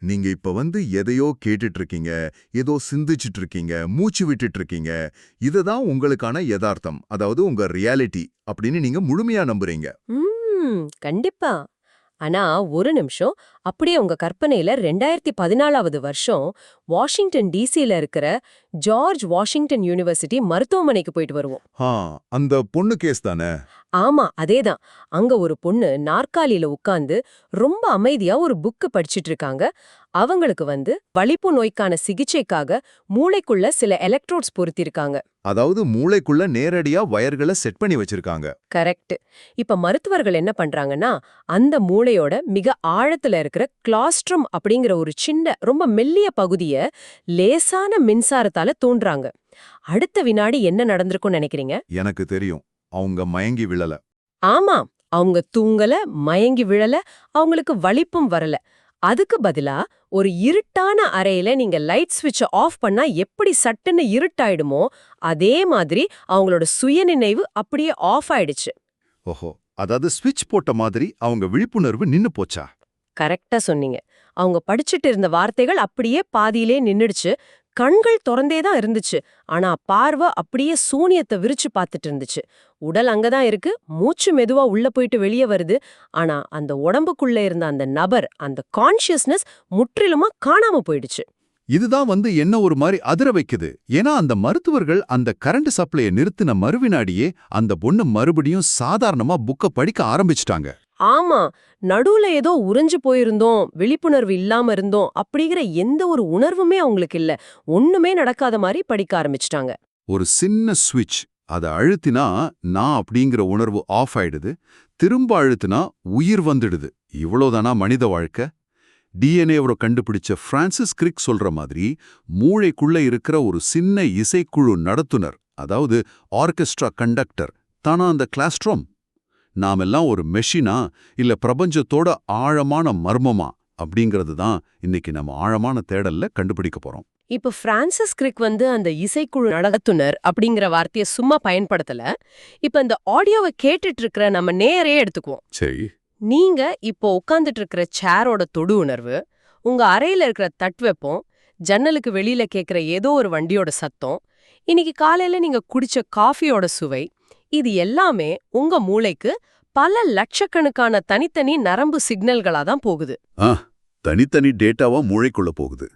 நீங்க இப்ப எதையோ கேட்டுட்டு இருக்கீங்க, ஏதோ சிந்திச்சிட்டு இருக்கீங்க, மூச்சு விட்டுட்டு இருக்கீங்க. இதுதான் உங்களுக்கான யதார்த்தம், அதாவது உங்க ரியாலிட்டி அப்படின்னு நீங்க முழுமையா நம்புறீங்க. கண்டிப்பா. ஆனா ஒரு நிமிஷம், அப்படியே உங்க கற்பனையில 2014வது வருஷம் வாஷிங்டன் டிசில இருக்கிற ஜார்ஜ் வாஷிங்டன் யூனிவர்சிட்டி மருத்துவமனைக்கு போயிட்டு வருவோம். ஆ, அந்த பொண்ணு கேஸ் தானே? ஆமா, அதேதான். அங்க ஒரு பொண்ணு நாற்காலியில உட்கார்ந்து ரொம்ப அமைதியா ஒரு புக்கு படிச்சிட்டு இருக்காங்க. அவங்களுக்கு வலிப்பு நோய்க்கான சிகிச்சைக்காக மூளைக்குள்ள சில எலக்ட்ரோட்ஸ் பொருத்திருக்காங்க. அதாவது மூளைக்குள்ள நேரடியா வயர்களை செட் பண்ணி வச்சிருக்காங்க. கரெக்ட். இப்ப மருத்துவர்கள் என்ன பண்றாங்கன்னா, அந்த மூளையோட மிக ஆழத்துல இருக்கிற கிளாஸ்ட்ரம் அப்படிங்கிற ஒரு சின்ன ரொம்ப மெல்லிய பகுதிய லேசான மின்சாரத்தால தூண்டுறாங்க. அடுத்த வினாடி என்ன நடந்திருக்கும்னு நினைக்கிறீங்க? எனக்கு தெரியும், அவங்க மயங்கி விழல. ஆமா, அவங்க தூங்கல, மயங்கி விழல, அவங்களுக்கு வலிப்பும் வரல. அதுக்கு பதிலா ஒரு இருட்டான அறையில நீங்க லைட் ஸ்விட்ச ஆஃப் பண்ணா எப்படி சட்டுன்னு இருட்டாயிடுமோ அதே மாதிரி அவங்களோட சுயநினைவு அப்படியே ஆஃப் ஆயிடுச்சு. ஓஹோ, அதாவது ஸ்விட்ச் போட்ட மாதிரி அவங்க விழிப்புணர்வு நின்னு போச்சா? கரெக்டா சொன்னீங்க. அவங்க படிச்சுட்டு இருந்த வார்த்தைகள் அப்படியே பாதியிலே நின்னுடுச்சு. கண்கள் தொறந்தே தான் இருந்துச்சு. ஆனா பார்வை அப்படியே சூனியத்தை விரிச்சு பார்த்துட்டு இருந்துச்சு. உடல் அங்கதான் இருக்கு, மூச்சு மெதுவா உள்ள போயிட்டு வெளியே வருது. ஆனா அந்த உடம்புக்குள்ள இருந்த அந்த நபர், அந்த கான்ஷியஸ்னஸ் முற்றிலுமா காணாம போயிடுச்சு. இதுதான் என்ன ஒரு மாதிரி அதிர வைக்குது. ஏன்னா அந்த மருத்துவர்கள் அந்த கரண்ட் சப்ளைய நிறுத்தின மறுவினாடியே அந்த பொண்ணு மறுபடியும் சாதாரணமா புக்க படிக்க ஆரம்பிச்சிட்டாங்க. ஆமா, நடுவுல ஏதோ உறைஞ்சு போயிருந்தோம், விழிப்புணர்வு இல்லாம இருந்தோம் அப்படிங்கிற எந்த ஒரு உணர்வுமே அவங்களுக்கு இல்ல. ஒண்ணுமே நடக்காத மாதிரி படிக்க ஆரம்பிச்சிட்டாங்க. ஒரு சின்ன ஸ்விட்ச், அதை அழுத்தினா நான் அப்படிங்கிற உணர்வு ஆஃப் ஆயிடுது, திரும்ப அழுத்தினா உயிர் வந்துடுது. இவ்வளவுதானா மனித வாழ்க்கை? டிஎன்ஏவோட கண்டுபிடிச்ச பிரான்சிஸ் கிரிக் சொல்ற மாதிரி மூளைக்குள்ள இருக்கிற ஒரு சின்ன இசைக்குழு நடத்துனர், அதாவது ஆர்கெஸ்ட்ரா கண்டக்டர் தானா அந்த கிளாஸ்ட்ரோம். நாமெல்லாம் ஒரு மெஷினா இல்ல பிரபஞ்சத்தோட ஆழமான மர்மமா அப்படிங்கிறது தான் இன்னைக்கு நம்ம ஆழமான தேடல்ல கண்டுபிடிக்க போறோம். இப்ப பிரான்சிஸ் கிரிக் அந்த இசைக்குழு நடத்துனர் அப்படிங்கிற வார்த்தையை சும்மா பயன்படுத்தல. இப்ப இந்த ஆடியோவை கேட்டுட்டு இருக்கிற நம்ம நேரே எடுத்துக்குவோம். சரி. நீங்க இப்போ உட்கார்ந்துட்டு இருக்கிற சேரோட தொடு உணர்வு, உங்க அறையில இருக்கிற தட்வெப்பம், ஜன்னலுக்கு வெளியில கேட்கிற ஏதோ ஒரு வண்டியோட சத்தம், இன்னைக்கு காலையில நீங்க குடிச்ச காஃபியோட சுவை, இது எல்லாமே உங்க மூளைக்கு பல லட்சக்கணக்கான தனித்தனி நரம்பு சிக்னல்களா தான் போகுது. தனித்தனி டேட்டாவா மூளைக்குள்ள போகுது.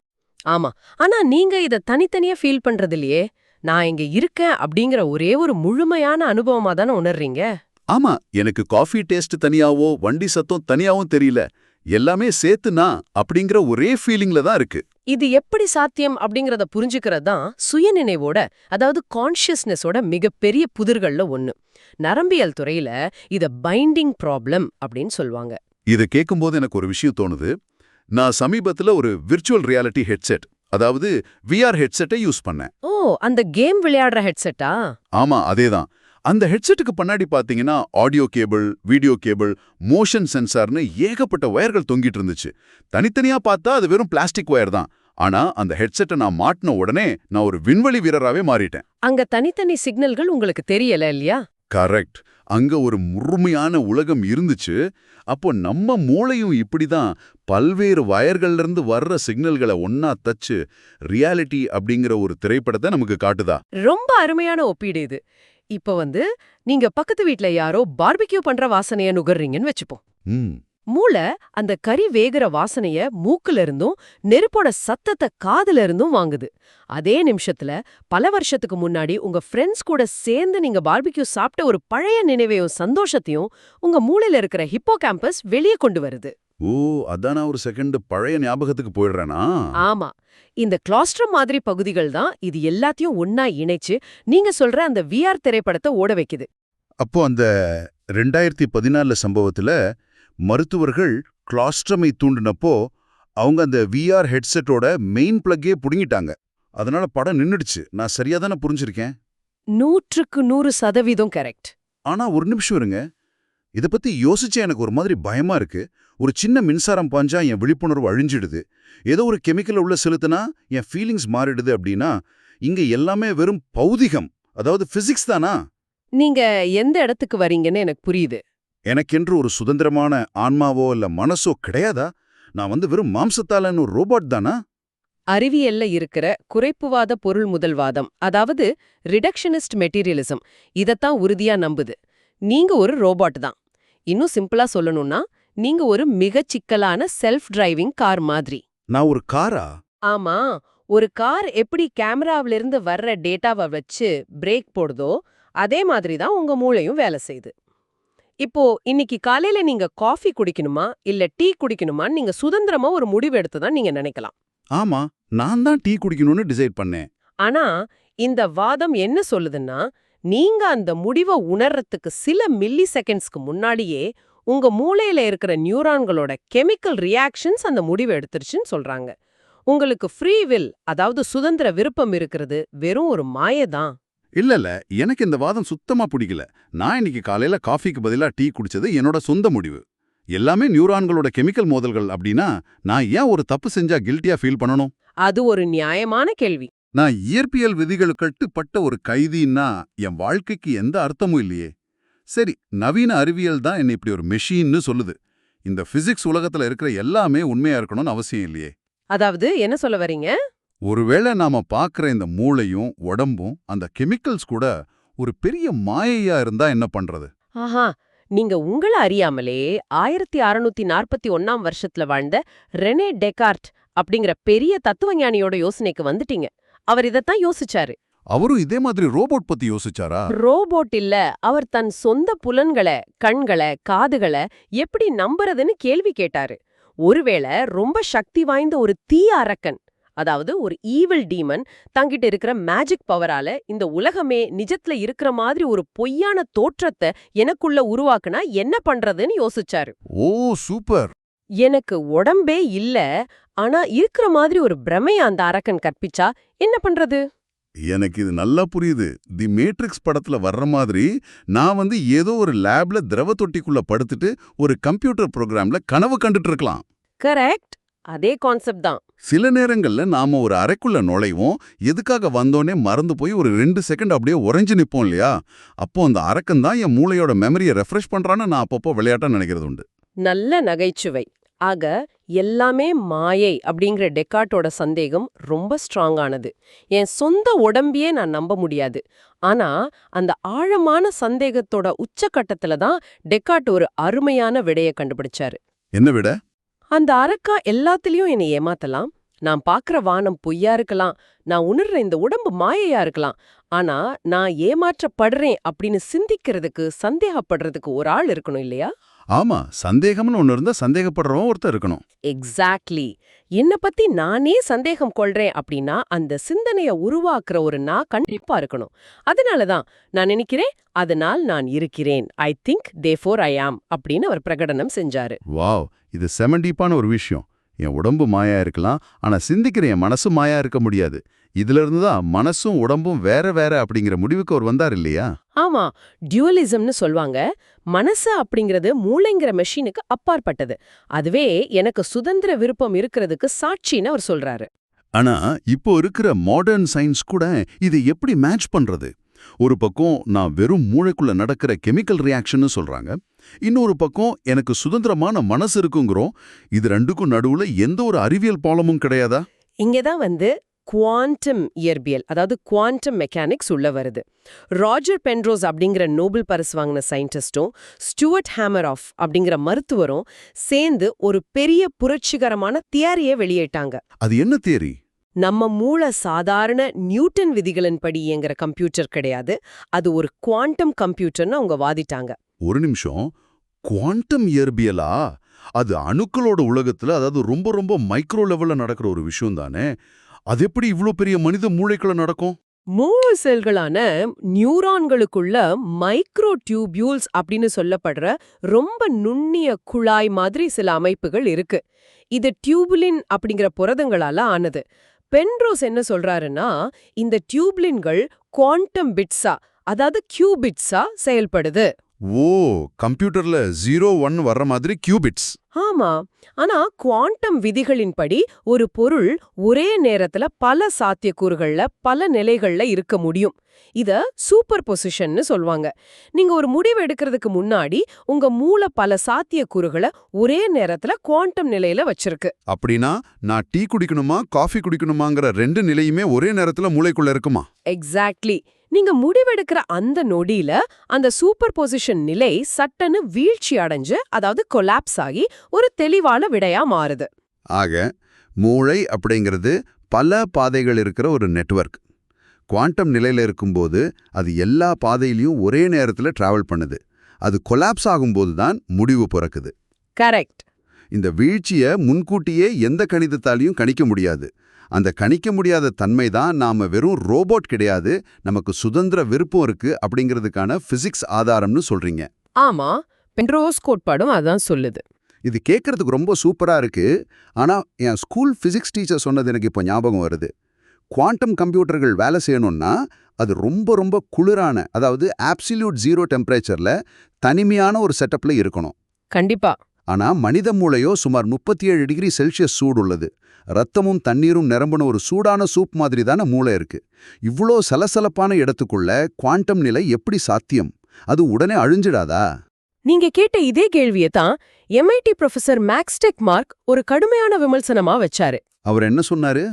ஆமா. ஆனா நீங்க இத தனித்தனியா ஃபீல் பண்றது இல்லையே. நான் இங்க இருக்கேன் அப்படிங்கிற ஒரே ஒரு முழுமையான அனுபவமா தானே உணர்றீங்க. ஆமா, எனக்கு காஃபி டேஸ்ட் தனியாவோ வண்டி சத்தம் தனியாவும் தெரியல. எல்லாமே சேர்த்துனா அப்படிங்கிற ஒரே ஃபீலிங்ல தான் இருக்கு. இது எப்படி சாத்தியம் அப்படிங்கறத புரிஞ்சுக்கிறது தான் சுயநினைவோட, அதாவது கான்ஷியஸ்னஸோட மிகப்பெரிய புதிர்கள்ல ஒண்ணு. நரம்பியல் துறையில இத பைண்டிங் ப்ராப்ளம் அப்படின்னு சொல்லுவாங்க. இத கேட்கும்போது எனக்கு ஒரு விஷயம் தோணுது. நான் சமீபத்துல ஒரு விர்ச்சுவல் ரியாலிட்டி ஹெட்செட், அதாவது விஆர் ஹெட்செட்டை யூஸ் பண்ணேன். ஓ, அந்த கேம் விளையாடுற ஹெட்செட்டா? ஆமா, அதேதான். அந்த ஹெட்செட்டுக்கு பின்னாடி பாத்தீங்கன்னா audio cable, video cable, motion சென்சார்னு ஏகப்பட்ட வயர்கள் தொங்கிட்டு இருந்துச்சு. தனித்தனியா பார்த்தா அது வெறும் பிளாஸ்டிக் வயர் தான். ஆனா அந்த ஹெட்செட்டை நான் மாட்டின உடனே நான் ஒரு விண்வெளி வீரராவே மாறிட்டேன். அங்க தனித்தனி சிக்னல்கள் உங்களுக்கு தெரியல இல்லையா? கரெக்ட். அங்க ஒரு முழுமையான உலகம் இருந்துச்சு. அப்போ நம்ம மூளையும் இப்படிதான் பல்வேறு வயர்கள்ல இருந்து வர்ற சிக்னல்களை ஒன்னா தச்சு ரியாலிட்டி அப்படிங்கிற ஒரு திரைப்படத்தை நமக்கு காட்டுதா? ரொம்ப அருமையான ஒப்பீடு இது. இப்ப நீங்க பக்கத்து வீட்ல யாரோ பார்பிக்யூ பண்ற வாசனைய நுகர்றீங்கன்னு வச்சுப்போம். மூளை அந்த கறி வேகிற வாசனைய மூக்குல இருந்தும் நெருப்போட சத்தத்தை காதுல இருந்தும் வாங்குது. அதே நிமிஷத்துல பல வருஷத்துக்கு முன்னாடி உங்க ஃப்ரெண்ட்ஸ் கூட சேர்ந்து நீங்க பார்பிக்யூ சாப்பிட்ட ஒரு பழைய நினைவையும் சந்தோஷத்தையும் உங்க மூளையில இருக்கிற ஹிப்போ கேம்பஸ் வெளியே கொண்டு வருது. ஓ, அதான் நான் ஒரு செகண்ட் பழைய ஞாபகத்துக்கு போயிடுறேனா? ஆமா, இந்த கிளாஸ்ட்ரம் மாதிரி பகுதிகள் தான் இது எல்லாத்தையும் ஒன்னா இணைச்சு நீங்க சொல்ற அந்த விஆர் திரைப்படத்தை ஓட வைக்குது. அப்போ அந்த 2014 சம்பவத்துல மருத்துவர்கள் கிளாஸ்ட்ரமை தூண்டினப்போ அவங்க அந்த விஆர் ஹெட்செட்டோட மெயின் பிளக்கே புடுங்கிட்டாங்க. அதனால படம் நின்னுடுச்சு. நான் சரியா தானே புரிஞ்சிருக்கேன்? 100க்கு 100% கரெக்ட். ஆனா ஒரு நிமிஷம் இருங்க, இத பத்தி யோசிச்சே எனக்கு ஒரு மாதிரி பயமா இருக்கு. ஒரு சின்ன மின்சாரம் பாஞ்சா என் விழிப்புணர்வு அழிஞ்சிடுது, ஏதோ ஒரு கெமிக்கல் உள்ள செலுத்தினா என் ஃபீலிங்ஸ் மாறிடுது அப்படின்னா இங்க எல்லாமே வெறும் பௌதிகம், அதாவது பிசிக்ஸ் தானா? நீங்க எந்த இடத்துக்கு வரீங்கன்னு எனக்கு புரியுது. எனக்கென்று ஒரு சுதந்திரமான ஆன்மாவோ இல்ல மனசோ கிடையாதா? நான் வெறும் மாம்சத்தாலன்னு ஒரு ரோபோட் தானா? அறிவியல்ல இருக்கிற குறைப்புவாத பொருள் முதல்வாதம், அதாவது ரிடக்ஷனிஸ்ட் மெட்டீரியலிசம், இதத்தான் உறுதியா நம்புது. நீங்க ஒரு ரோபோட் தான். இன்னும் சிம்பிளா சொல்லணும்னா, நீங்க ஒரு மிகச் சிக்கலான செல்ஃப் டிரைவிங் கார் மாதிரி. நான் ஒரு காரா? ஆமா, ஒரு கார் எப்படி கேமராவிலிருந்து வர்ற டேட்டாவை வச்சு பிரேக் போடுதோ, அதே மாதிரி தான் உங்க மூளையும் வேலை செய்யுது. இப்போ இன்னைக்கு காலையில நீங்க காஃபி குடிக்கணுமா இல்ல டீ குடிக்கணுமான்னு நீங்க சுதந்திரமா ஒரு முடிவு எடுத்து தான் நீங்க நினைக்கலாம். ஆமா, நான் தான் டீ குடிக்கணும்னு டிசைட் பண்ணேன். ஆனா இந்த வாதம் என்ன சொல்லுதுன்னா, நீங்க அந்த முடிவை உணர்றதுக்கு சில மில்லி செகண்ட்ஸ்க்கு முன்னாடியே உங்க மூளையில இருக்கிற நியூரான்களோட கெமிக்கல் ரியாக்ஷன்ஸ் அந்த முடிவை எடுத்துருச்சுன்னு சொல்றாங்க. உங்களுக்கு ஃப்ரீ வில், அதாவது சுதந்திர விருப்பம் இருக்கிறது வெறும் ஒரு மாயதான். இல்ல, எனக்கு இந்த வாதம் சுத்தமா பிடிக்கல. நான் இன்னைக்கு காலையில காஃபிக்கு பதிலா டீ குடிச்சது என்னோட சொந்த முடிவு. எல்லாமே நியூரான்களோட கெமிக்கல் மோதல்கள் அப்படின்னா, நான் ஏன் ஒரு தப்பு செஞ்சா கில்ட்டியா ஃபீல் பண்ணணும்? அது ஒரு நியாயமான கேள்வி. நான் இயற்பியல் விதிகளுக்கு கட்டுப்பட்ட ஒரு கைதின்னா என் வாழ்க்கைக்கு எந்த அர்த்தமும் இல்லையே. சரி, நவீன அறிவியல் தான் என்னை இப்படி ஒரு மெஷின்னு சொல்லுது. இந்த பிசிக்ஸ் உலகத்துல இருக்கிற எல்லாமே உண்மையா இருக்கணும்னு அவசியம் இல்லையே. அதாவது என்ன சொல்ல வரீங்க? ஒருவேளை நாம பார்க்குற இந்த மூளையும் உடம்பும் அந்த கெமிக்கல்ஸ் கூட ஒரு பெரிய மாயையா இருந்தா என்ன பண்றது? ஆஹா, நீங்க உங்கள அறியாமலே 1641ஆம் வருஷத்துல வாழ்ந்த ரெனே டெகார்ட் அப்படிங்கிற பெரிய தத்துவஞானியோட யோசனைக்கு வந்துட்டீங்க. அவர் இதத்தான் யோசிச்சாரு. அவரும் இதே மாதிரி ரோபோட் பத்தி யோசிச்சாரா? ரோபோட் இல்ல, அவர் தன் சொந்த புலன்களை, கண்களை, காதுகளை எப்படி நம்புறதுன்னு கேள்வி கேட்டாரு. ஒருவேளை ரொம்ப சக்தி வாய்ந்த ஒரு தீய அரக்கன், அதாவது ஒரு ஈவில் டீமன் தங்கிட்ட இருக்கிற மேஜிக் பவரால இந்த உலகமே நிஜத்துல இருக்கிற மாதிரி ஒரு பொய்யான தோற்றத்தை எனக்குள்ள உருவாக்குனா என்ன பண்றதுன்னு யோசிச்சாரு. ஓ சூப்பர்! எனக்கு உடம்பே இல்ல, ஆனா இருக்கிற மாதிரி ஒரு பிரமைய அந்த அரக்கன் கற்பிச்சா என்ன பண்றது? எனக்கு இது நல்லா புரியுது. தி மேட்ரிக்ஸ் படத்துல வர்ற மாதிரி நான் ஏதோ ஒரு லேப்ல திரவ தொட்டிக்குள்ள படுத்துட்டு ஒரு கம்ப்யூட்டர் ப்ரோக்ராம்ல கனவு கண்டுட்டு இருக்கலாம். கரெக்ட், அதே கான்செப்ட் தான். சில நேரங்கள்ல நாம ஒரு அறைக்குள்ள நுழைவோம், எதுக்காக வந்தோனே மறந்து போய் ஒரு 2 செகண்ட் அப்படியே உறைஞ்சு நிப்போம் இல்லையா? அப்போ அந்த அரக்கன் தான் என் மூளையோட மெமரியை ரெஃப்ரெஷ் பண்றான்னு நான் அப்பப்போ விளையாட்டா நினைக்கிறது உண்டு. நல்ல நகைச்சுவை. ஆக எல்லாமே மாயை அப்படிங்கிற டெக்கார்ட்டோட சந்தேகம் ரொம்ப ஸ்ட்ராங்கானது. என் சொந்த உடம்பையே நான் நம்ப முடியாது. ஆனா அந்த ஆழமான சந்தேகத்தோட உச்சக்கட்டத்துல தான் டெக்கார்ட் ஒரு அருமையான விடைய கண்டுபிடிச்சாரு. என்ன விட? அந்த அரக்கா எல்லாத்துலயும் என்னை ஏமாத்தலாம், நான் பாக்குற வானம் பொய்யா இருக்கலாம், நான் உணர்ற இந்த உடம்பு மாயையா இருக்கலாம், ஆனா நான் ஏமாற்றப்படுறேன் அப்படின்னு சிந்திக்கிறதுக்கு, சந்தேகப்படுறதுக்கு ஒரு ஆள் இருக்கணும் இல்லையா? ஆமா, சந்தேகம்னு ஒன்னு இருந்தா சந்தேகப்படுறவன் ஒருத்தர் இருக்கணும். எக்ஸாக்ட்லி. என்ன பத்தி நானே சந்தேகம் கொள்றேன் அப்படின்னா அந்த சிந்தனைய உருவாக்குற ஒரு நான் கண்டிப்பா இருக்கணும். அதனாலதான் நான் நினைக்கிறேன், அதனால் நான் இருக்கிறேன், ஐ திங்க் தேர்ஃபோர் ஐ ஆம் அப்படின்னு அவர் பிரகடனம் செஞ்சாரு. வாவ், இது செம டீப்பான ஒரு விஷயம். என் உடம்பு மாயா இருக்கலாம், ஆனா சிந்திக்கிற என் மனசு மாயா இருக்க முடியாது. இதுல இருந்து தான் மனசும் உடம்பும் வேற வேற அப்படிங்கிற முடிவுக்கு அவர் வந்தார் இல்லையா? ஆமா, டியூவலிசம்னு சொல்வாங்க. மனசு அப்படிங்கிறது மூளைங்கிற மெஷினுக்கு அப்பாற்பட்டது. அதுவே எனக்கு சுதந்திர விருப்பம் இருக்கிறதுக்கு சாட்சின்னு அவர் சொல்றாரு. ஆனா இப்போ இருக்கிற மாடர்ன் சயின்ஸ் கூட இதை எப்படி மேட்ச் பண்றது? ஒரு பக்கம் நான் வெறும் மூளைக்குள்ள நடக்கிற கெமிக்கல் ரியாக்ஷன்னு சொல்றாங்க, இன்னொரு பக்கம் எனக்கு சுதந்திரமான மனசு இருக்குங்கிறோம். இது ரெண்டுக்கும் நடுவுல எந்த ஒரு அறிவியல் பாலமும் கிடையாதா? இங்கதான் குவாண்டம் இயற்பியல், அதாவது குவாண்டம் மெக்கானிக்ஸ் உள்ள வருது. ராஜர் பென்ரோஸ் அப்படிங்கிற நோபல் பரிசு வாங்கின சயின்டிஸ்டும் ஸ்டூவர்ட் ஹேமராஃப் அப்படிங்கிற மருத்துவரும் சேர்ந்து ஒரு பெரிய புரட்சிகரமான தியரியை வெளியிட்டாங்க. அது என்ன தியரி? நம்ம மூளை சாதாரண நியூட்டன் விதிகளின்படி இயங்குற கம்ப்யூட்டர் கிடையாது, அது ஒரு குவாண்டம் கம்ப்யூட்டர்னு அவங்க வாதிட்டாங்க. ஒரு நிமிஷம், குவாண்டம் இயற்பியலா? அது அணுக்களோட உலகத்துல, அதாவது ரொம்ப ரொம்ப மைக்ரோ லெவல்ல நடக்கிற ஒரு விஷயம் தானே. அது எப்படி இவ்ளோ பெரிய மனித மூளைக்குள்ள நடக்கும்? மூளை செல்களான நியூரான்களுக்குள்ள மைக்ரோ டியூபியூல்ஸ் அப்படின்னு சொல்லப்படுற ரொம்ப நுண்ணிய குழாய் மாதிரி சில அமைப்புகள் இருக்கு. இது டியூபுலின் அப்படிங்கிற புரதங்களால ஆனது. பென்ரோஸ் என்ன சொல்றாருன்னா, இந்த டியூப்லின்கள் குவாண்டம் பிட்ஸா, அதாவது கியூபிட்ஸா செயல்படுது. ஓ, கம்ப்யூட்டர்ல 0 1 வர்ற மாதிரி கியூபிட்ஸ். ஆமா. ஆனா குவாண்டம் விதிகளின்படி ஒரு பொருள் ஒரே நேரத்துல பல சாத்தியக்கூறுகள்ல பல நிலைகள்ல இருக்க முடியும். இத சூப்பர் பொசிஷன்னு சொல்வாங்க. நீங்க ஒரு முடிவு எடுக்கிறதுக்கு முன்னாடி உங்க மூளை பல சாத்தியக்கூறுகளை ஒரே நேரத்துல குவாண்டம் நிலையில வச்சிருக்கு. அப்படின்னா நான் டீ குடிக்கணுமா காஃபி குடிக்கணுமாங்கிற 2 நிலையுமே ஒரே நேரத்துல மூளைக்குள்ள இருக்குமா? எக்ஸாக்ட்லி. நீங்க முடிவெடுக்கிற அந்த நொடியில அந்த சூப்பர் பொசிஷன் நிலை சட்டன்னு வீழ்ச்சி அடைஞ்சு, அதாவது கொலாப்ஸ் ஆகி ஒரு தெளிவான விடையா மாறுது. ஆக மூளை அப்படிங்கிறது பல பாதைகள் இருக்கிற ஒரு நெட்வொர்க். குவாண்டம் நிலையில இருக்கும்போது அது எல்லா பாதையிலையும் ஒரே நேரத்துல டிராவல் பண்ணுது. அது கொலாப்ஸ் ஆகும்போது தான் முடிவு பிறக்குது. கரெக்ட். இந்த வீழ்ச்சியை முன்கூட்டியே எந்த கணிதத்தாலையும் கணிக்க முடியாது. அந்த கணிக்க முடியாத தன்மை தான் நாம வெறும் ரோபோட் கிடையாது, நமக்கு சுதந்திர விருப்பம் இருக்கு அப்படிங்கிறதுக்கான பிசிக்ஸ் ஆதாரம்னு சொல்றீங்க. ஆமா, பென்ரோஸ் கோட்பாடும் அதான் சொல்லுது. இது கேட்கறதுக்கு ரொம்ப சூப்பரா இருக்கு. ஆனா என் ஸ்கூல் பிசிக்ஸ் டீச்சர் சொன்னது எனக்கு இப்போ ஞாபகம் வருது. குவாண்டம் கம்ப்யூட்டர்கள் வேலை செய்யணும்னா அது ரொம்ப ரொம்ப குளிரான, அதாவது ஆப்சல்யூட் 0 டெம்பரேச்சர்ல தனிமையான ஒரு செட்டப்ல இருக்கணும். கண்டிப்பா. ஆனா மனித மூளையோ சுமார் 37 டிகிரி செல்சியஸ் சூடு உள்ளது. ரத்தமும் தண்ணீரும் நிரம்பின ஒரு சூடான சூப் மாதிரி தானே மூளை இருக்கு. இவ்ளோ சலசலப்பான இடத்துக்குள்ள குவாண்டம் நிலை எப்படி சாத்தியம்? அது உடனே அழிஞ்சிடாதா? நீங்க கேட்ட இதே கேள்வியை தான் MIT ப்ரொஃபசர் மேக்ஸ் டெக்மார்க் ஒரு கடுமையான விமர்சனமா வச்சாரு. அவர் என்ன சொன்னாரு?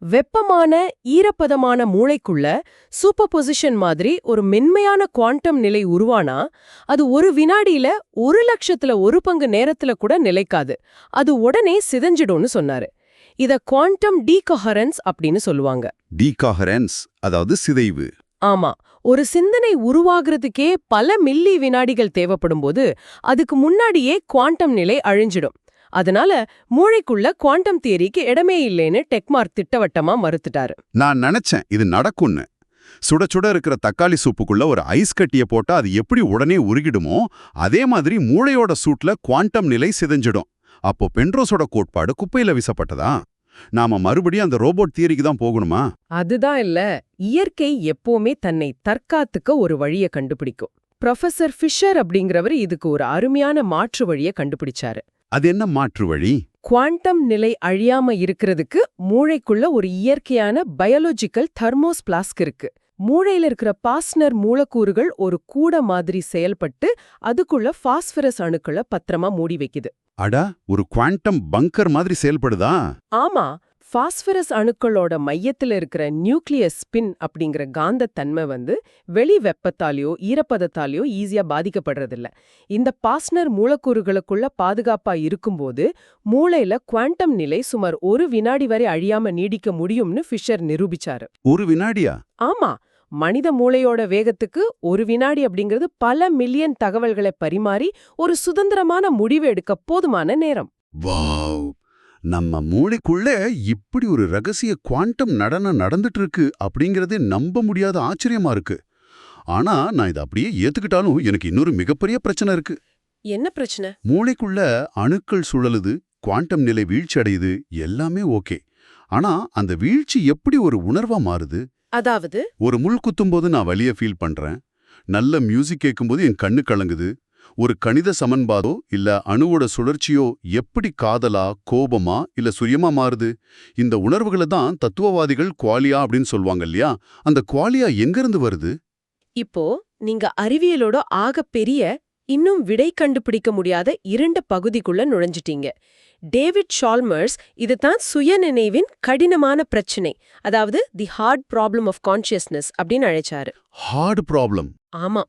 வெப்பமான ஈரப்பதமான மூளைக்குள்ள சூப்பர் பொசிஷன் மாதிரி ஒரு மென்மையான குவாண்டம் நிலை உருவானா அது ஒரு வினாடியில 1,00,000த்துல 1 பங்கு நேரத்துல கூட நிலைக்காது. அது உடனே சிதைஞ்சிடும்னு சொன்னாரு. இத குவாண்டம் டீகொஹரன்ஸ் அப்படின்னு சொல்லுவாங்க. டீகாஹரன்ஸ், அதாவது சிதைவு. ஆமா, ஒரு சிந்தனை உருவாகிறதுக்கே பல மில்லி வினாடிகள் தேவைப்படும்போது அதுக்கு முன்னாடியே குவாண்டம் நிலை அழிஞ்சிடும். அதனால மூளைக்குள்ள குவாண்டம் தியரிக்கு இடமே இல்லைன்னு டெக்மார்க் திட்டவட்டமா மறுத்துட்டாரு. நான் நினைச்சேன் இது நடக்கும்னு. சுட சுட இருக்கிற தக்காளி சூப்புக்குள்ள ஒரு ஐஸ் கட்டிய போட்டா அது எப்படி உடனே உருகிடுமோ அதே மாதிரி மூளையோட சூட்ல குவாண்டம் நிலை சிதைஞ்சிடும். அப்போ பென்ரோஸோட கோட்பாடு குப்பையில வீசப்பட்டதா? நாம மறுபடியும் அந்த ரோபோட் தியரிக்கு தான் போகணுமா? அதுதான் இல்ல. இயற்கை எப்பவுமே தன்னை தற்காத்துக்க ஒரு வழிய கண்டுபிடிக்கும். ப்ரொஃபசர் ஃபிஷர் அப்படிங்கிறவர் இதுக்கு ஒரு அருமையான மாற்று வழிய கண்டுபிடிச்சாரு. அது என்ன மாற்று வழி? குவாண்டம் நிலை அழியாம இருக்கிறதுக்கு மூளைக்குள்ள ஒரு இயற்கையான பயாலஜிக்கல் தெர்மோஸ் பிளாஸ்க் இருக்கு. மூளையில இருக்கிற பாஸ்னர் மூலக்கூறுகள் ஒரு கூட மாதிரி செயல்பட்டு அதுக்குள்ள பாஸ்பரஸ் அணுக்களை பத்திரமா மூடி வைக்குது. அடா, ஒரு குவாண்டம் பங்கர் மாதிரி செயல்படுதா? ஆமா, பாஸ்பரஸ் அணுக்களோட மையத்துல இருக்கிற நியூக்ளியஸ் ஸ்பின் அப்படிங்கிற காந்தத்தன்மை வெளி வெப்பத்தாலேயோ ஈரப்பதத்தாலேயோ ஈஸியா பாதிக்கப்படுறதில்ல. இந்த பாஸ்னர் மூலக்கூறுகளுக்குள்ள பாதுகாப்பா இருக்கும்போது மூளையில குவாண்டம் நிலை சுமார் 1 வினாடி வரை அழியாம நீடிக்க முடியும்னு ஃபிஷர் நிரூபிச்சாரு. 1 வினாடியா? ஆமா, மனித மூளையோட வேகத்துக்கு 1 வினாடி அப்படிங்கிறது பல மில்லியன் தகவல்களை பரிமாறி ஒரு சுதந்திரமான முடிவு எடுக்க போதுமான நேரம். வாவ்! நம்ம மூளைக்குள்ள இப்படி ஒரு ரகசிய குவாண்டம் நடனம் நடந்துட்டு இருக்கு அப்படிங்கறதே நம்ப முடியாத ஆச்சரியமா இருக்கு. ஆனா நான் இதை அப்படியே ஏத்துக்கிட்டாலும் எனக்கு இன்னொரு மிகப்பெரிய பிரச்சனை இருக்கு. என்ன பிரச்சனை? மூளைக்குள்ள அணுக்கள் சுழலுது, குவாண்டம் நிலை வீழ்ச்சி அடையுது, எல்லாமே ஓகே. ஆனா அந்த வீழ்ச்சி எப்படி ஒரு உணர்வா மாறுது? அதாவது ஒரு முள் குத்தும்போது நான் வலிய ஃபீல் பண்றேன். நல்ல மியூசிக் கேட்கும்போது என் கண்ணு கலங்குது. ஒரு கணித சமன்பாடோ இல்ல அணுவோட சுழற்சியோ எப்படி காதலா, கோபமா இல்ல சுயமா மாறுது? இந்த உணர்வுகளை தான் தத்துவவாதிகள் குவாலியா அப்படின்னு சொல்லுவாங்க இல்லையா? அந்த குவாலியா எங்கிருந்து வருது? இப்போ நீங்க அறிவியலோட பெரிய இன்னும் விடை கண்டுபிடிக்க முடியாத 2 பகுதிக்குள்ள நுழைஞ்சிட்டீங்க. டேவிட் ஷால்மர்ஸ் இதுதான் சுயநினைவின் கடினமான பிரச்சனை, அதாவது the heart problem of consciousness அப்படின்னு அழைச்சாரு. Heart problem? ஆமா,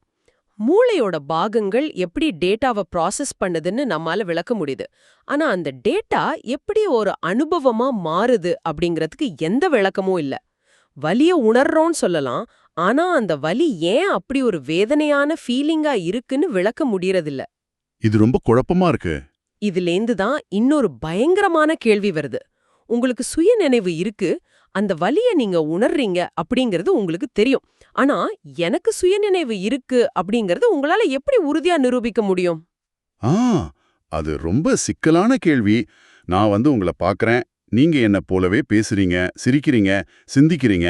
மூளையோட பாகங்கள் எப்படி டேட்டாவை ப்ராசஸ் பண்ணுதுன்னு நம்மால விளக்க முடியுது. ஆனா அந்த டேட்டா எப்படி ஒரு அனுபவமா மாறுது அப்படிங்கிறதுக்கு எந்த விளக்கமும் இல்ல. வலிய உணர்றோம்னு சொல்லலாம், ஆனா அந்த வலி ஏன் அப்படி ஒரு வேதனையான ஃபீலிங்கா இருக்குன்னு விளக்க முடியறதில்ல. இது ரொம்ப குழப்பமா இருக்கு. இதுலேந்து தான் இன்னொரு பயங்கரமான கேள்வி வருது. உங்களுக்கு சுயநினைவு இருக்கு, அந்த வலிய நீங்க உணர்றீங்க அப்படிங்கிறது உங்களுக்கு தெரியும். ஆனா எனக்கு சுயநினைவு இருக்கு அப்படிங்கறது உங்களால எப்படி உறுதியா நிரூபிக்க முடியும்? அது ரொம்ப சிக்கலான கேள்வி. நான் உங்களை பார்க்கறேன், நீங்க என்ன போலவே பேசுறீங்க, சிரிக்கிறீங்க, சிந்திக்கிறீங்க.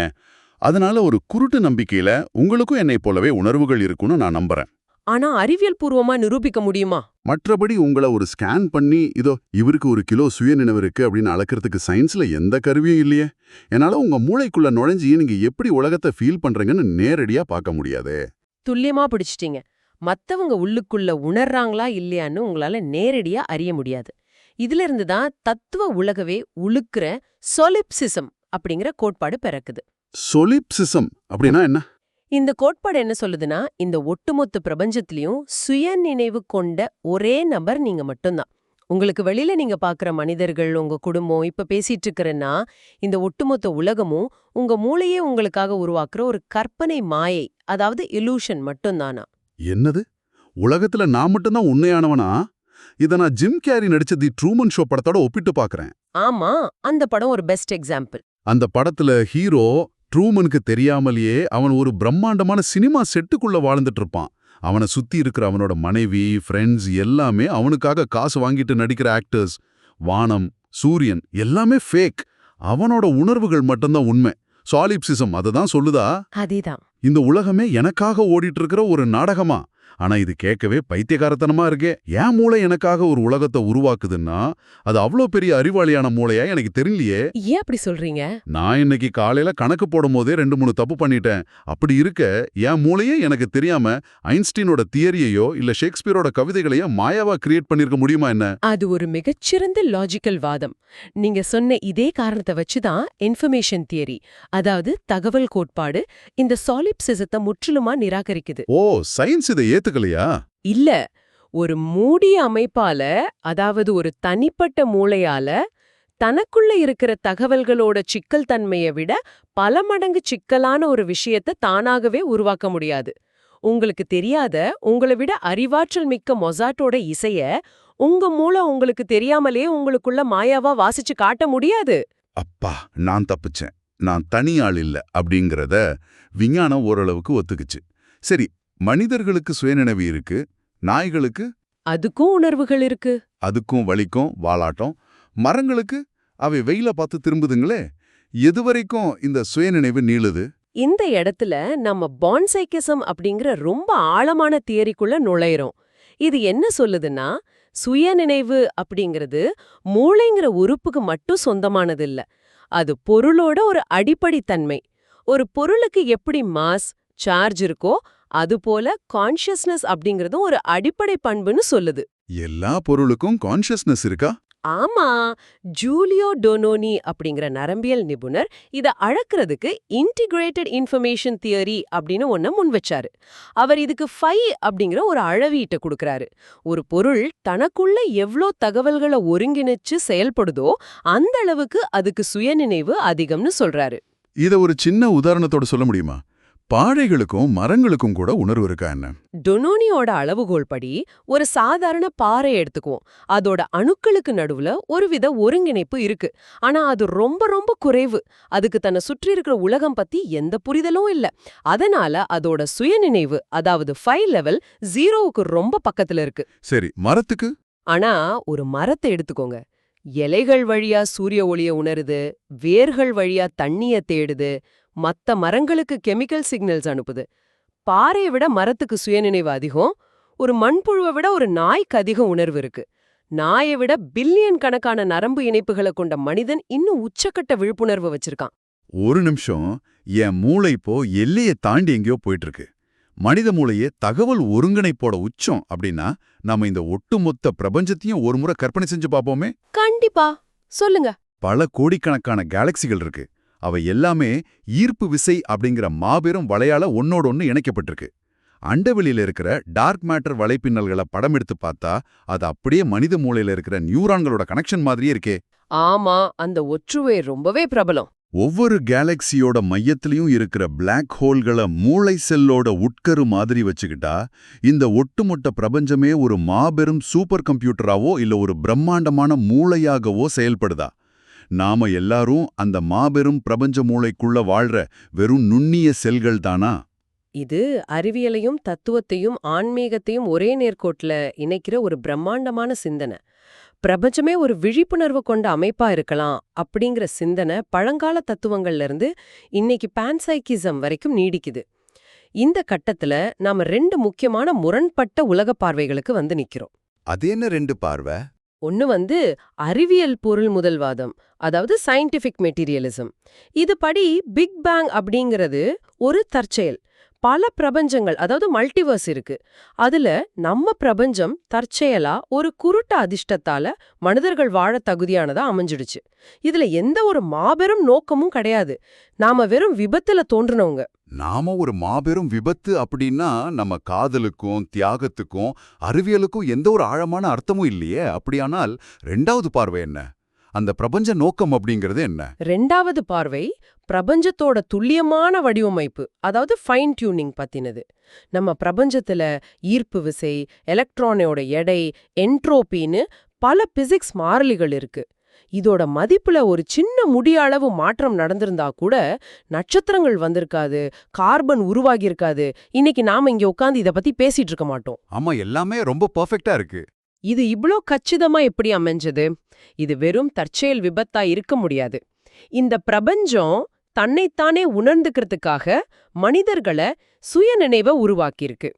அதனால ஒரு குருட்டு நம்பிக்கையில உங்களுக்கும் என்னை போலவே உணர்வுகள் இருக்குன்னு நான் நம்புறேன். ஆனா அறிவியல் பூர்வமா நிரூபிக்க முடியுமா? மற்றபடி உங்களை ஒரு ஸ்கேன் பண்ணி இதோ இவருக்கு 1 கிலோ சுயநினைவு இருக்கு அப்படின்னு அளக்கிறதுக்கு சயின்ஸ்ல எந்த கருவியும் இல்லையே. என்னால உங்க மூளைக்குள்ள நுழைஞ்சி நீங்க எப்படி உலகத்தை ஃபீல் பண்றீங்கன்னு நேரடியா பார்க்க முடியாதே. துல்லியமா பிடிச்சிட்டீங்க. மத்தவங்க உள்ளுக்குள்ள உணர்றாங்களா இல்லையான்னு உங்களால நேரடியா அறிய முடியாது. இதுல இருந்து தான் தத்துவ உலகவே உழுக்குற சொலிப்சிசம் அப்படிங்கிற கோட்பாடு பிறக்குது. சொலிப்சிசம் அப்படின்னா என்ன? இந்த கோட்பாடு என்ன சொல்லுதுன்னா, இந்த ஒட்டுமொத்த பிரபஞ்சத்திலயும் சுயநினைவு கொண்ட ஒரே நபர் நீங்க மட்டும்தான். உங்களுக்கு வெளியில நீங்க பாக்குற மனிதர்கள், உங்க குடும்பம், இப்ப பேசிட்டு இருக்கிறேன்னா, இந்த ஒட்டுமொத்த உலகமும் உங்க மூளையே உங்களுக்காக உருவாக்குற ஒரு கற்பனை மாயை, அதாவது இலூஷன் மட்டும்தானா. என்னது? உலகத்துல நான் மட்டும்தான் உண்மையானவனா? இத நான் ஜிம் கேரி நடிச்ச தி ட்ரூமன் ஷோ படத்தோட ஒப்பிட்டு பார்க்கறேன். ஆமா, அந்த படம் ஒரு பெஸ்ட் எக்ஸாம்பிள். அந்த படத்துல ஹீரோ ட்ரூமனுக்கு தெரியாமலேயே அவன் ஒரு பிரம்மாண்டமான சினிமா செட்டுக்குள்ள வாழ்ந்துட்டு இருப்பான். அவனை சுத்தி இருக்கிற அவனோட மனைவி, ஃப்ரெண்ட்ஸ் எல்லாமே அவனுக்காக காசு வாங்கிட்டு நடிக்கிற ஆக்டர்ஸ். வானம், சூரியன் எல்லாமே ஃபேக். அவனோட உணர்வுகள் மட்டும்தான் உண்மை. சாலிப்சிசம் அதுதான் சொல்லுதா? அதேதான். இந்த உலகமே எனக்காக ஓடிட்டு இருக்கிற ஒரு நாடகமா? ஆனா இது கேட்கவே பைத்தியக்காரத்தனமா இருக்கே. என் மூளை எனக்காக ஒரு உலகத்தை உருவாக்குதுன்னா அது அவ்வளோ பெரிய அறிவாளியான மூளையா எனக்கு தெரியலையே. ஏன் அப்படி சொல்றீங்க? நான் இன்னைக்கு காலையில கணக்கு போடும் போதே 2-3 தப்பு பண்ணிட்டேன். அப்படி இருக்க என் மூளையே எனக்கு தெரியாம ஐன்ஸ்டீனோட தியரியையோ இல்ல ஷேக்ஸ்பியரோட கவிதைகளையோ மாயாவா கிரியேட் பண்ணிருக்க முடியுமா என்ன? அது ஒரு மிகச்சிறந்த லாஜிக்கல் வாதம். நீங்க சொன்ன இதே காரணத்தை வச்சுதான் இன்ஃபர்மேஷன் தியரி, அதாவது தகவல் கோட்பாடு, இந்த சாலிப்சிசத்தை முற்றிலுமா நிராகரிக்குது. ஓ, சயின்ஸ் இதை ஏத்துக்கலையா? இல்ல, ஒரு மூடிய அமைப்பால, அதாவது ஒரு தனிப்பட்ட மூளையால தனக்குள்ள இருக்கிற தகவல்களோட சிக்கல் தன்மையை விட பல மடங்கு சிக்கலான ஒரு விஷயத்தை தானாகவே உருவாக்க முடியாது. உங்களுக்கு தெரியாத, உங்களை விட அறிவாற்றல் மிக்க மொசாட்டோட இசைய உங்க மூளை உங்களுக்கு தெரியாமலே உங்களுக்குள்ள மாயாவா வாசிச்சு காட்ட முடியாது. அப்பா, நான் தப்பிச்சேன். நான் தனி ஆள் இல்ல அப்படிங்கறத விஞ்ஞானம் ஓரளவுக்கு ஒத்துக்குச்சு. சரி, மனிதர்களுக்கு சுயநினைவு இருக்கு, நாய்களுக்கு அதுக்கும் உணர்வுகள் இருக்கு. அதுக்கும் வலிக்கும் வாலாட்டம். மரங்களுக்கு அவை வெயில பார்த்து திரும்புதுங்களே. எதுவரைக்கும் இந்த சுயநினைவு நீளுது? இந்த இடத்துல நம்ம பான்சைக்கிசம் அப்படிங்கிற ரொம்ப ஆழமான தியரிக்குள்ள நுழையிறோம். இது என்ன சொல்லுதுன்னா, சுயநினைவு அப்படிங்கிறது மூளைங்கிற உறுப்புக்கு மட்டும் சொந்தமானது இல்ல. அது பொருளோட ஒரு அடிப்படை தன்மை. ஒரு பொருளுக்கு எப்படி மாஸ், சார்ஜ் இருக்கோ அதுபோல கான்ஷியஸ்னஸ் அப்படிங்கறதும் ஒரு அடிப்படை பண்புன்னு சொல்லுது. எல்லா பொருளுக்கும் கான்ஷியஸ்னஸ் இருக்கா? ஆமா, ஜூலியோ டோனோனி அப்படிங்கிற நரம்பியல் நிபுணர் இத அளக்கிறதுக்கு இன்டிகிரேட்டட் இன்ஃபர்மேஷன் தியரி அப்படின்னு ஒன்ன முன் வச்சாரு. அவர் இதுக்கு 5 அப்படிங்கிற ஒரு அளவீட்டை கொடுக்கறாரு. ஒரு பொருள் தனக்குள்ள எவ்ளோ தகவல்களை ஒருங்கிணைச்சு செயல்படுதோ அந்த அளவுக்கு அதுக்கு சுயநினைவு அதிகம்னு சொல்றாரு. இத ஒரு சின்ன உதாரணத்தோட சொல்ல முடியுமா? பாறைகளுக்கும் மரங்களுக்கும் கூட உணர்வு இருக்கா என்ன? டொனோனியோட அளவுகோல் படி ஒரு சாதாரண பாறை எடுத்துக்குவோம். அதோட அணுக்களுக்கு நடுவுல ஒருவித ஒருங்கிணைப்பு இருக்கு. ஆனா அது ரொம்ப ரொம்ப குறைவு. அதுக்கு தன்னை சுற்றி இருக்கிற உலகம் பத்தி எந்த புரிதலும் இல்ல. அதனால அதோட சுயநினைவு, அதாவது 5 லெவல் 0க்கு ரொம்ப பக்கத்துல இருக்கு. சரி, மரத்துக்கு? ஆனா ஒரு மரத்தை எடுத்துக்கோங்க. இலைகள் வழியா சூரிய ஒளிய உணருது, வேர்கள் வழியா தண்ணிய தேடுது, மத்த மரங்களுக்கு கெமிக்கல் சிக்னல்ஸ் அனுப்புது. பாறையை விட மரத்துக்கு சுயநினைவு அதிகம். ஒரு மண்புழுவை விட ஒரு நாய்க்கு அதிக உணர்வு இருக்கு. நாயை விட பில்லியன் கணக்கான நரம்பு இணைப்புகளை கொண்ட மனிதன் இன்னும் உச்சக்கட்ட விழிப்புணர்வு வச்சிருக்கான். ஒரு நிமிஷம், என் மூளை இப்போ எல்லையை தாண்டி எங்கேயோ போயிட்டு இருக்கு. மனித மூளையே தகவல் ஒருங்கிணைப்போட உச்சம் அப்படின்னா நாம இந்த ஒட்டுமொத்த பிரபஞ்சத்தையும் ஒரு முறை கற்பனை செஞ்சு பார்ப்போமே. கண்டிப்பா, சொல்லுங்க. பல கோடிக்கணக்கான கேலக்சிகள் இருக்கு. அவை எல்லாமே ஈர்ப்பு விசை அப்படிங்கிற மாபெரும் வளையால ஒன்னோட ஒன்னு இணைக்கப்பட்டிருக்கு. அண்டவெளியில இருக்கிற டார்க் மேட்டர் வலைப்பின்னல்களை படம் எடுத்து பார்த்தா அது அப்படியே மனித மூளையில இருக்கிற நியூரான்களோட கனெக்ஷன் மாதிரியே இருக்கே. ஆமா, அந்த ஒற்றுமை ரொம்பவே பிரபலம். ஒவ்வொரு கேலக்சியோட மையத்திலையும் இருக்கிற பிளாக் ஹோல்களை மூளை செல்லோட உட்கரு மாதிரி வச்சுக்கிட்டா இந்த ஒட்டுமொத்த பிரபஞ்சமே ஒரு மாபெரும் சூப்பர் கம்ப்யூட்டராவோ இல்ல ஒரு பிரம்மாண்டமான மூளையாகவோ செயல்படுதா? நாம எல்லாரும் அந்த மாபெரும் பிரபஞ்ச மூளைக்குள்ள வாழ்ற வெறும் நுண்ணிய செல்கள் தானா? இது அறிவியலையும் தத்துவத்தையும் ஆன்மீகத்தையும் ஒரே நேர்கோட்டுல இணைக்கிற ஒரு பிரம்மாண்டமான சிந்தனை. பிரபஞ்சமே ஒரு விழிப்புணர்வு கொண்ட அமைப்பா இருக்கலாம் அப்படிங்கிற சிந்தனை பழங்கால தத்துவங்கள்ல இருந்து இன்னைக்கு பான்சைக்கிசம் வரைக்கும் நீடிக்குது. இந்த கட்டத்துல நாம ரெண்டு முக்கியமான முரண்பட்ட உலக பார்வைகளுக்கு வந்து நிக்கிறோம். அது என்ன ரெண்டு பார்வை? ஒன்னு வந்து அறிவியல் பொருள் முதல்வாதம், அதாவது சயின்டிபிக் மெட்டீரியலிசம். இது படி பிக் பேங் அப்படிங்கிறது ஒரு தற்செயல். பல பிரபஞ்சங்கள், அதாவது மல்டிவர்ஸ் இருக்கு. அதுல நம்ம பிரபஞ்சம் தற்செயலா ஒரு குருட்டு அதிர்ஷ்டத்தால மனிதர்கள் வாழ தகுதியானதா அமைஞ்சிடுச்சு. இதுல எந்த ஒரு மாபெரும் நோக்கமும் கிடையாது. நாம வெறும் விபத்துல தோன்றுனவங்க. நாம ஒரு மாபெரும் விபத்து அப்படின்னா நம்ம காதலுக்கும் தியாகத்துக்கும் அறிவியலுக்கும் எந்த ஒரு ஆழமான அர்த்தமும் இல்லையே. அப்படியானால் ரெண்டாவது பார்வை என்ன? அந்த பிரபஞ்ச நோக்கம் அப்படிங்கிறது என்ன? ரெண்டாவது பார்வை பிரபஞ்சத்தோட துல்லியமான வடிவமைப்பு, அதாவது ஃபைன் டியூனிங் பத்தினது. நம்ம பிரபஞ்சத்துல ஈர்ப்பு விசை, எலக்ட்ரானோட எடை, என்ட்ரோபின்னு பல பிசிக்ஸ் மாறிலிகள் இருக்கு. இதோட மதிப்புல ஒரு சின்ன முடிய அளவு மாற்றம் நடந்திருந்தா கூட நட்சத்திரங்கள் வந்திருக்காது, கார்பன் உருவாகி இருக்காது. இன்னைக்கு நாம இங்க உட்கார்ந்து இத பத்தி பேசிட்டு இருக்க மாட்டோம். ஆமா, எல்லாமே ரொம்ப பெர்ஃபெக்ட்டா இருக்கு. இது இவ்ளோ கச்சிதமா எப்படி அமைஞ்சது? இது வெறும் தற்செயல் விபத்தா இருக்க முடியாது. இந்த பிரபஞ்சம் தன்னைத்தானே உணர்ந்துக்கிறதுக்காக மனிதர்களை சுயநினைவை உருவாக்கியிருக்கு.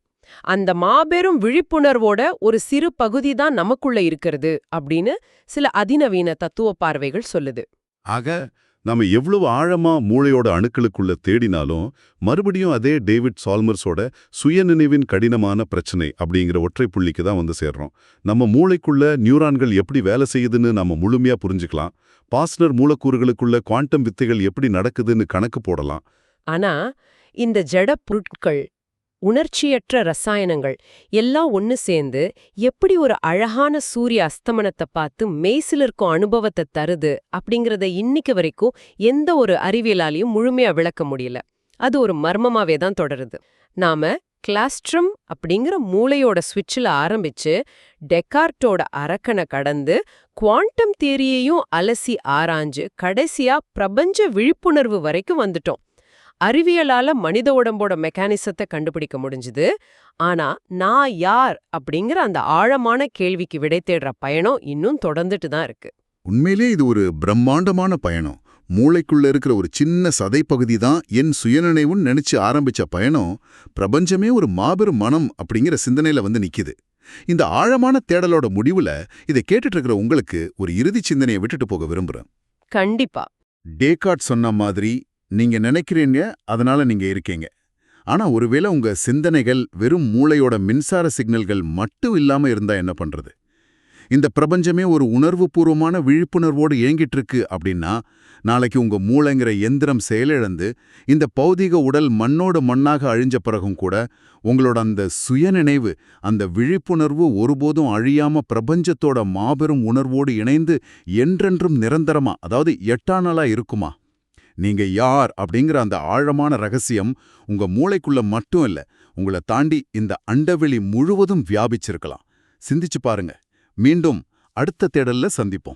அந்த மாபெரும் விழிப்புணர்வோட ஒரு சிறு பகுதி தான் நமக்குள்ள இருக்கிறது அப்படின்னு சில அதிநவீன தத்துவ பார்வைகள் சொல்லுது. ஆக நாம எவ்வளவு ஆழமா மூளையோட அணுக்களுக்குள்ள தேடினாலும் மறுபடியும் அதே டேவிட் சால்மர்ஸோட சுயநினைவின் கடினமான பிரச்சனை அப்படிங்கிற ஒற்றை புள்ளிக்கு தான் வந்து சேர்றோம். நம்ம மூளைக்குள்ள நியூரான்கள் எப்படி வேலை செய்யுதுன்னு நம்ம முழுமையா புரிஞ்சுக்கலாம். பாஸ்னர் மூலக்கூறுகளுக்குள்ள குவாண்டம் வித்தைகள் எப்படி நடக்குதுன்னு கணக்கு போடலாம். ஆனா இந்த ஜட பொருட்கள், உணர்ச்சியற்ற ரசாயனங்கள் எல்லாம் ஒன்னு சேர்ந்து எப்படி ஒரு அழகான சூரிய அஸ்தமனத்தை பார்த்து மெய்சிலிருக்கும் அனுபவத்தை தருது அப்படிங்கறத இன்னைக்கு வரைக்கும் எந்த ஒரு அறிவியலாலையும் முழுமையா விளக்க முடியல. அது ஒரு மர்மமாவே தான் தொடருது. நாம கிளாஸ்ட்ரம் அப்படிங்கிற மூளையோட ஸ்விட்சில் ஆரம்பிச்சு டெக்கார்ட்டோட அரக்கனை கடந்து குவாண்டம் தியரியையும் அலசி ஆராய்ஞ்சு கடைசியா பிரபஞ்ச விழிப்புணர்வு வரைக்கும் வந்துட்டோம். அறிவியலால மனித உடம்போட மெக்கானிசத்தை கண்டுபிடிக்க முடிஞ்சுது. ஆனா நான் யார் அப்படிங்கிற அந்த ஆழமான கேள்விக்கு விடை தேடுற பயணம் இன்னும் தொடர்ந்துட்டு தான் இருக்கு. உண்மையிலே இது ஒரு பிரம்மாண்டமான பயணம். மூளைக்குள்ள இருக்கிற ஒரு சின்ன சதைப்பகுதி தான் என் சுயநினைவுன்னு நினைச்சு ஆரம்பிச்ச பயணம் பிரபஞ்சமே ஒரு மாபெரும் மனம் அப்படிங்கிற சிந்தனையில வந்து நிக்குது. இந்த ஆழமான தேடலோட முடிவுல இதை கேட்டுட்டு இருக்கிற உங்களுக்கு ஒரு இறுதி சிந்தனையை விட்டுட்டு போக விரும்புறேன். கண்டிப்பா. டேகார்ட் சொன்ன மாதிரி நீங்க நினைக்கிறீங்க, அதனால நீங்க இருக்கீங்க. ஆனா ஒருவேளை உங்க சிந்தனைகள் வெறும் மூளையோட மின்சார சிக்னல்கள் மட்டும் இல்லாம இருந்தா என்ன பண்றது? இந்த பிரபஞ்சமே ஒரு உணர்வுபூர்வமான விழிப்புணர்வோடு இயங்கிட்டு இருக்கு அப்படின்னா நாளைக்கு உங்க மூளைங்கிற எந்திரம் செயலிழந்து இந்த பௌதிக உடல் மண்ணோடு மண்ணாக அழிஞ்ச பிறகும் கூட உங்களோட அந்த சுயநினைவு, அந்த விழிப்புணர்வு ஒருபோதும் அழியாம பிரபஞ்சத்தோட மாபெரும் உணர்வோடு இணைந்து என்றென்றும் நிரந்தரமா, அதாவது எட்டானலா இருக்குமா? நீங்க யார் அப்படிங்கிற அந்த ஆழமான ரகசியம் உங்க மூளைக்குள்ள மட்டும் இல்ல, உங்களை தாண்டி இந்த அண்டவெளி முழுவதும் வியாபிச்சிருக்கலாம். சிந்திச்சு பாருங்க. மீண்டும் அடுத்த தேடல்ல சந்திப்போம்.